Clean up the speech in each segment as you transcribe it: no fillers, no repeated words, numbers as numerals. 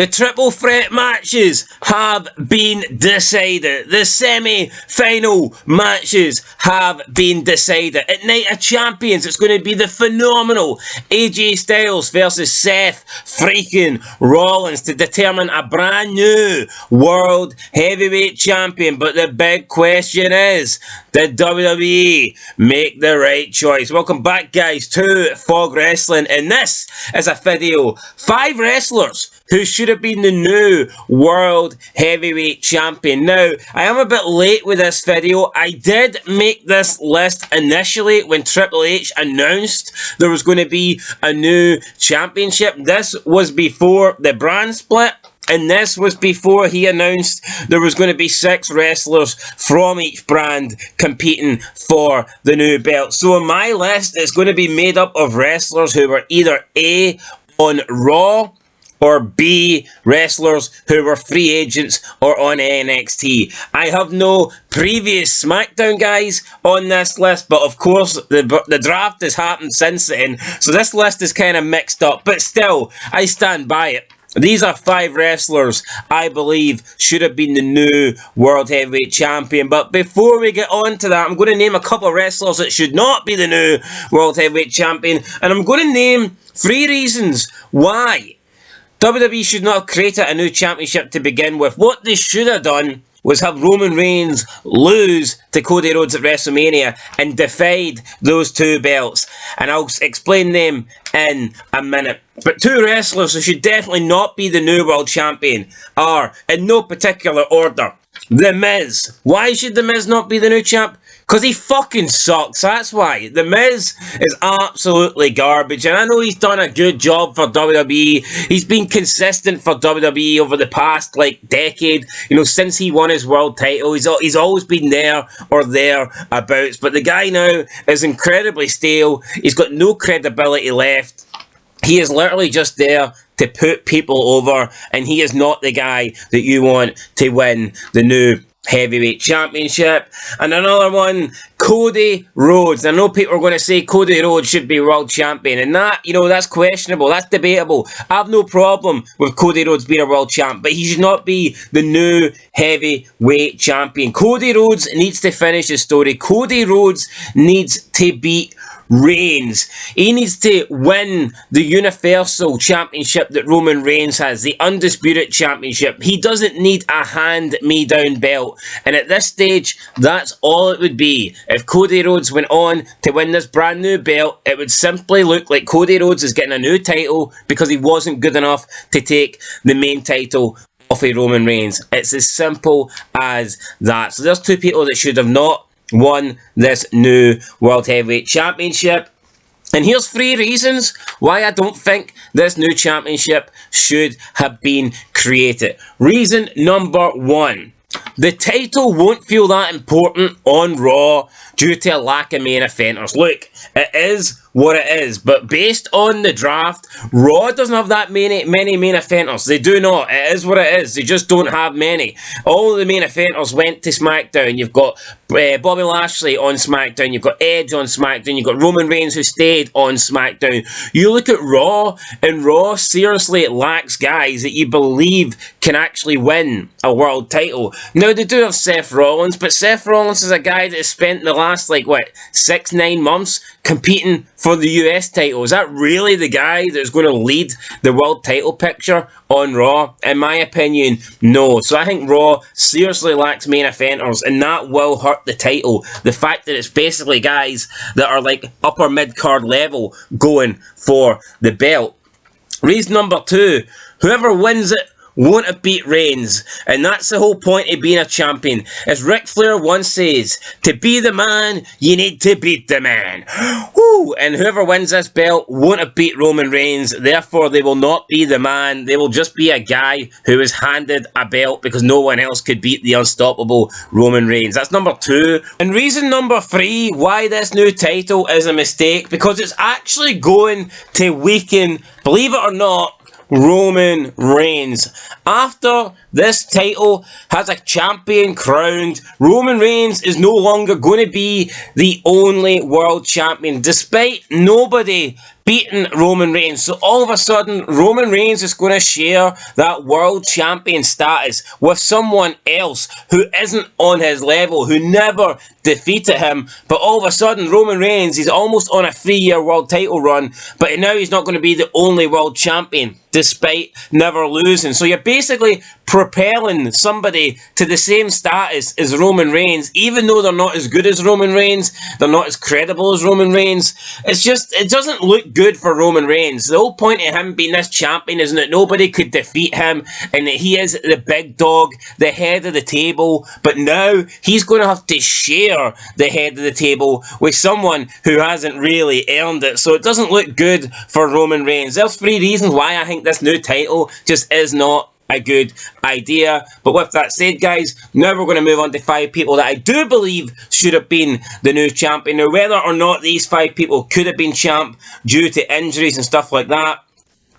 The triple threat matches have been decided. The semi-final matches have been decided. At Night of Champions, it's going to be the phenomenal AJ Styles versus Seth freaking Rollins to determine a brand new World Heavyweight Champion. But the big question is, did WWE make the right choice? Welcome back, guys, to Fog Wrestling, and this is a video. 5 wrestlers who should have been the new World Heavyweight Champion. Now, I am a bit late with this video. I did make this list initially when Triple H announced there was going to be a new championship. This was before the brand split. And this was before he announced there was going to be 6 wrestlers from each brand competing for the new belt. So on my list, it's going to be made up of wrestlers who were either A, on Raw, or B, wrestlers who were free agents or on NXT. I have no previous SmackDown guys on this list, but of course the draft has happened since then, so this list is kind of mixed up, but still, I stand by it. These are 5 wrestlers I believe should have been the new World Heavyweight Champion. But before we get on to that, I'm going to name a couple of wrestlers that should not be the new World Heavyweight Champion. And I'm going to name 3 reasons why WWE should not have created a new championship to begin with. What they should have done was have Roman Reigns lose to Cody Rhodes at WrestleMania and divide those 2 belts. And I'll explain them in a minute. But 2 wrestlers who should definitely not be the new world champion are, in no particular order, The Miz. Why should The Miz not be the new champ? Because he fucking sucks, that's why. The Miz is absolutely garbage, and I know he's done a good job for WWE. He's been consistent for WWE over the past, decade. You know, since he won his world title, he's always been there or thereabouts. But the guy now is incredibly stale. He's got no credibility left. He is literally just there to put people over, and he is not the guy that you want to win the new Heavyweight Championship. And another one, Cody Rhodes. I know people are going to say Cody Rhodes should be world champion, and that, that's questionable, that's debatable. I have no problem with Cody Rhodes being a world champ, but he should not be the new heavyweight champion. Cody Rhodes needs to finish his story. Cody Rhodes needs to beat Reigns. He needs to win the Universal Championship that Roman Reigns has, the Undisputed Championship. He doesn't need a hand-me-down belt. And at this stage, that's all it would be. If Cody Rhodes went on to win this brand new belt, it would simply look like Cody Rhodes is getting a new title because he wasn't good enough to take the main title off of Roman Reigns. It's as simple as that. So there's 2 people that should have not won this new World Heavyweight Championship. And here's 3 reasons why I don't think this new championship should have been created. Reason number 1. The title won't feel that important on Raw due to a lack of main eventers. Look, it is what it is, but based on the draft, Raw doesn't have that many main eventers. They do not. It is what it is. They just don't have many. All the main eventers went to SmackDown. You've got Bobby Lashley on SmackDown. You've got Edge on SmackDown. You've got Roman Reigns who stayed on SmackDown. You look at Raw, and Raw seriously lacks guys that you believe can actually win a world title. Now, they do have Seth Rollins, but Seth Rollins is a guy that has spent the last, 6-9 months competing for the US title. Is that really the guy that's going to lead the world title picture on Raw? In my opinion, no. So I think Raw seriously lacks main eventers, and that will hurt the title. The fact that it's basically guys that are upper mid-card level going for the belt. Reason number 2, whoever wins it won't have beat Reigns, and that's the whole point of being a champion. As Ric Flair once says, to be the man, you need to beat the man. Woo! And whoever wins this belt won't have beat Roman Reigns, therefore they will not be the man. They will just be a guy who is handed a belt because no one else could beat the unstoppable Roman Reigns. That's number 2. And reason number 3 why this new title is a mistake, because it's actually going to weaken, believe it or not, Roman Reigns. After this title has a champion crowned, Roman Reigns is no longer going to be the only world champion, despite nobody beating Roman Reigns. So all of a sudden, Roman Reigns is going to share that world champion status with someone else who isn't on his level, who never defeated him. But all of a sudden, Roman Reigns, he's almost on a 3-year world title run, but now he's not going to be the only world champion, despite never losing. So you're basically propelling somebody to the same status as Roman Reigns, even though they're not as good as Roman Reigns, they're not as credible as Roman Reigns. It's just, it doesn't look good for Roman Reigns. The whole point of him being this champion is that nobody could defeat him, and that he is the big dog, the head of the table. But now he's going to have to share the head of the table with someone who hasn't really earned it. So it doesn't look good for Roman Reigns. There's 3 reasons why I think this new title just is not a good idea. But with that said, guys, now we're going to move on to 5 people that I do believe should have been the new champion. Now, whether or not these 5 people could have been champ due to injuries and stuff like that,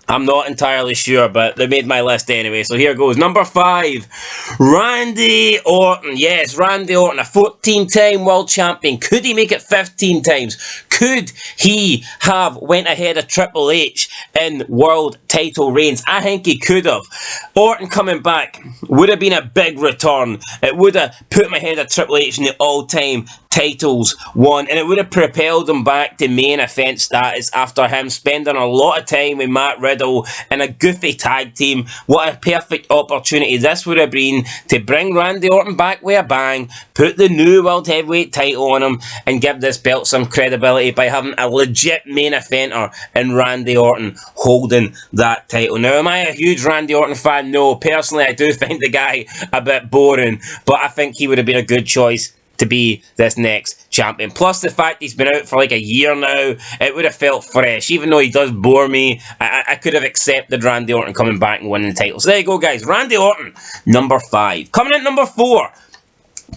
I'm not entirely sure, but they made my list anyway, so here goes. Number 5, Randy Orton. Yes, Randy Orton, a 14-time world champion. Could he make it 15 times? Could he have went ahead of Triple H in world title reigns? I think he could have. Orton coming back would have been a big return. It would have put him ahead of Triple H in the all-time titles won, and it would have propelled him back to main event status after him spending a lot of time with Matt Riddle in a goofy tag team. What a perfect opportunity this would have been to bring Randy Orton back with a bang, put the new World Heavyweight title on him, and give this belt some credibility by having a legit main eventer in Randy Orton holding that title. Now, am I a huge Randy Orton fan? No. Personally, I do find the guy a bit boring, but I think he would have been a good choice to be this next champion. Plus the fact he's been out for like a year now, it would have felt fresh. Even though he does bore me, I could have accepted Randy Orton coming back and winning the title. So there you go, guys. Randy Orton, number 5. Coming in number 4,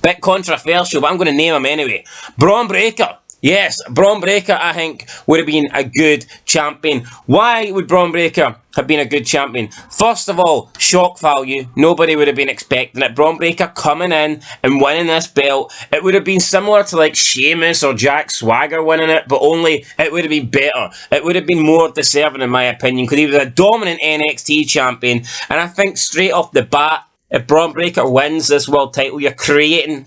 bit controversial, but I'm going to name him anyway. Brontbreaker. Yes, Brontbreaker, I think, would have been a good champion. Why would Brontbreaker have been a good champion? First of all, shock value. Nobody would have been expecting it. Brontbreaker coming in and winning this belt. It would have been similar to like Sheamus or Jack Swagger winning it, but only it would have been better. It would have been more deserving, in my opinion, because he was a dominant NXT champion. And I think straight off the bat, if Brontbreaker wins this world title, you're creating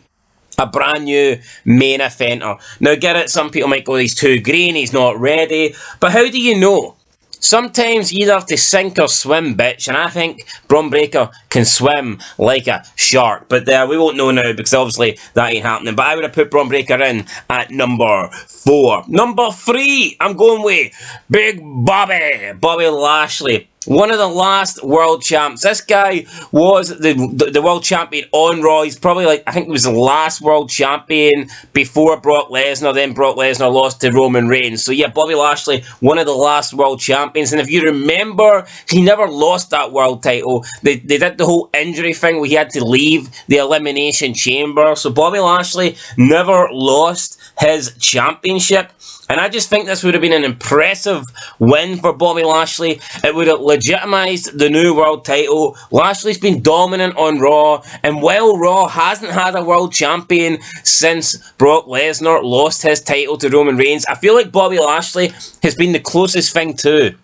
a brand new main eventer. Now, get it, some people might go, he's too green, he's not ready. But how do you know? Sometimes you either have to sink or swim, bitch. And I think Brontbreaker can swim like a shark. But we won't know now because obviously that ain't happening. But I would have put Brontbreaker in at number 4. Number 3, I'm going with Big Bobby Lashley. One of the last world champs. This guy was the world champion on Raw. He's probably like, I think he was the last world champion before Brock Lesnar. Then Brock Lesnar lost to Roman Reigns. So yeah, Bobby Lashley, one of the last world champions. And if you remember, he never lost that world title. They did the whole injury thing where he had to leave the Elimination Chamber. So Bobby Lashley never lost his championship. And I just think this would have been an impressive win for Bobby Lashley. It would have legitimised the new world title. Lashley's been dominant on Raw. And while Raw hasn't had a world champion since Brock Lesnar lost his title to Roman Reigns, I feel like Bobby Lashley has been the closest thing to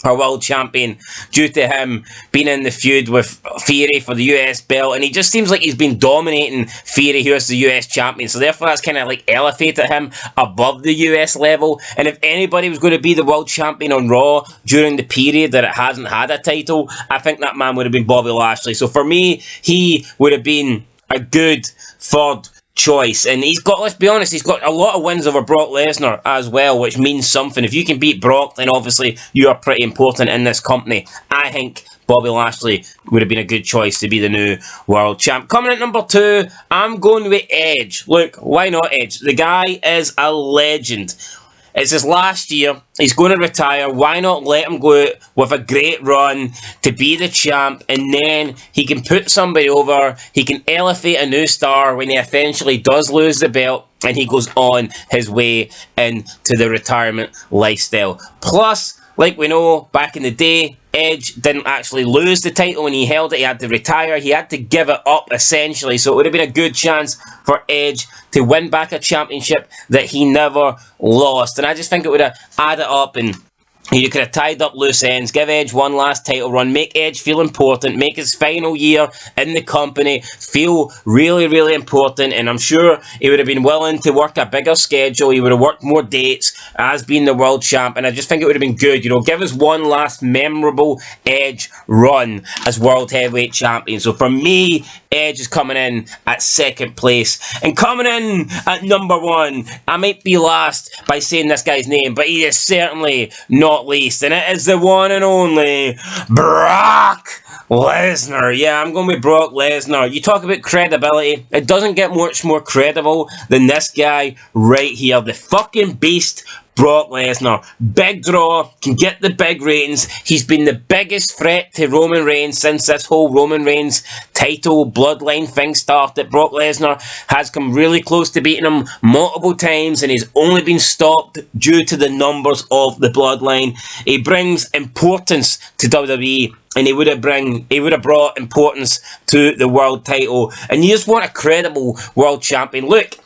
our world champion due to him being in the feud with Theory for the US belt, and he just seems like he's been dominating Theory, who is the US champion, so therefore that's kind of like elevated him above the US level. And if anybody was going to be the world champion on Raw during the period that it hasn't had a title, I think that man would have been Bobby Lashley. So for me, he would have been a good third choice. And he's got, let's be honest, he's got a lot of wins over Brock Lesnar as well, which means something. If you can beat Brock, then obviously you are pretty important in this company. I think Bobby Lashley would have been a good choice to be the new world champ. Coming at number 2, I'm going with Edge. Look, why not Edge? The guy is a legend. It's his last year. He's going to retire. Why not let him go with a great run to be the champ, and then he can put somebody over. He can elevate a new star when he eventually does lose the belt and he goes on his way into the retirement lifestyle. Plus, like we know, back in the day, Edge didn't actually lose the title when he held it. He had to retire. He had to give it up, essentially. So it would have been a good chance for Edge to win back a championship that he never lost. And I just think it would have added up and You could have tied up loose ends, give Edge one last title run, make Edge feel important, make his final year in the company feel really, really important, and I'm sure he would have been willing to work a bigger schedule, he would have worked more dates as being the world champ, and I just think it would have been good, give us one last memorable Edge run as world heavyweight champion. So for me, Edge is coming in at second place. And coming in at number one, I might be last by saying this guy's name, but he is certainly not least. And it is the one and only Brock Lesnar. Yeah, I'm going with Brock Lesnar. You talk about credibility. It doesn't get much more credible than this guy right here. The fucking beast, Brock Lesnar. Big draw, can get the big ratings. He's been the biggest threat to Roman Reigns since this whole Roman Reigns title bloodline thing started. Brock Lesnar has come really close to beating him multiple times, and he's only been stopped due to the numbers of the bloodline. He brings importance to WWE, and he would have brought importance to the world title. And you just want a credible world champion. Look,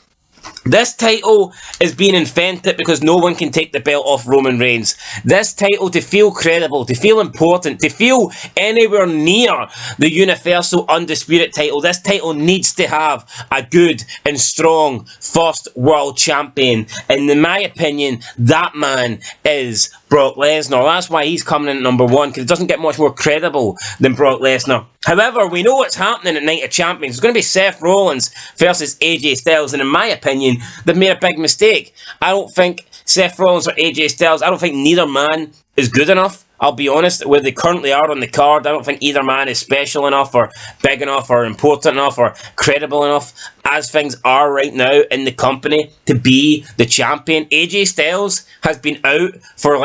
this title is being invented because no one can take the belt off Roman Reigns. This title, to feel credible, to feel important, to feel anywhere near the Universal Undisputed title, this title needs to have a good and strong first world champion. And in my opinion, that man is Brock Lesnar. That's why he's coming in at number one, because it doesn't get much more credible than Brock Lesnar. However, we know what's happening at Night of Champions. It's going to be Seth Rollins versus AJ Styles, and in my opinion, they've made a big mistake. I don't think Seth Rollins or AJ Styles, I don't think neither man is good enough. I'll be honest, where they currently are on the card, I don't think either man is special enough or big enough or important enough or credible enough as things are right now in the company to be the champion. AJ Styles has been out for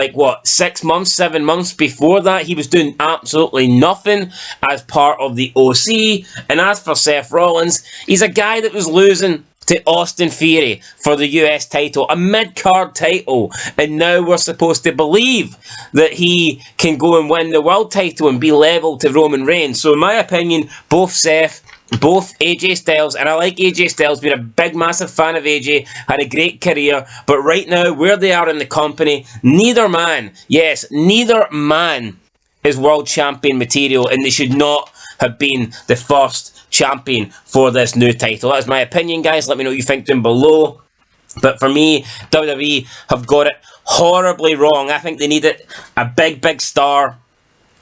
6 months, 7 months. Before that, he was doing absolutely nothing as part of the OC. And as for Seth Rollins, he's a guy that was losing to Austin Theory for the US title, a mid-card title, and now we're supposed to believe that he can go and win the world title and be level to Roman Reigns. So in my opinion, both Seth, both AJ Styles, and I like AJ Styles, been a big massive fan of AJ, had a great career, but right now, where they are in the company, neither man is world champion material, and they should not have been the first champion for this new title. That's my opinion, guys. Let me know what you think down below. But for me, WWE have got it horribly wrong. I think they needed a big star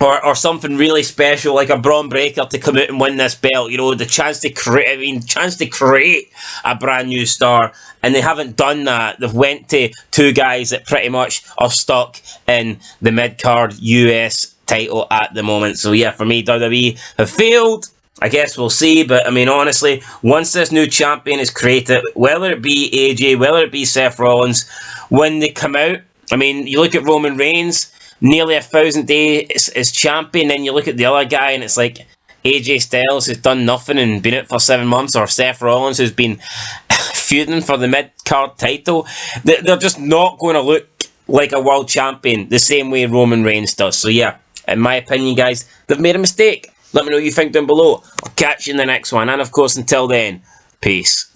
or something really special like a Brontbreaker to come out and win this belt. The chance to create a brand new star, and they haven't done that. They've went to two guys that pretty much are stuck in the mid-card US title at the moment. So yeah, for me, WWE have failed. I guess we'll see, but I mean, honestly, once this new champion is created, whether it be AJ, whether it be Seth Rollins, when they come out, I mean, you look at Roman Reigns, nearly 1,000 days as champion, then you look at the other guy, and it's like AJ Styles who's done nothing and been out for 7 months, or Seth Rollins who's been feuding for the mid-card title. They're just not going to look like a world champion the same way Roman Reigns does. So yeah, in my opinion, guys, they've made a mistake. Let me know what you think down below. I'll catch you in the next one. And of course, until then, peace.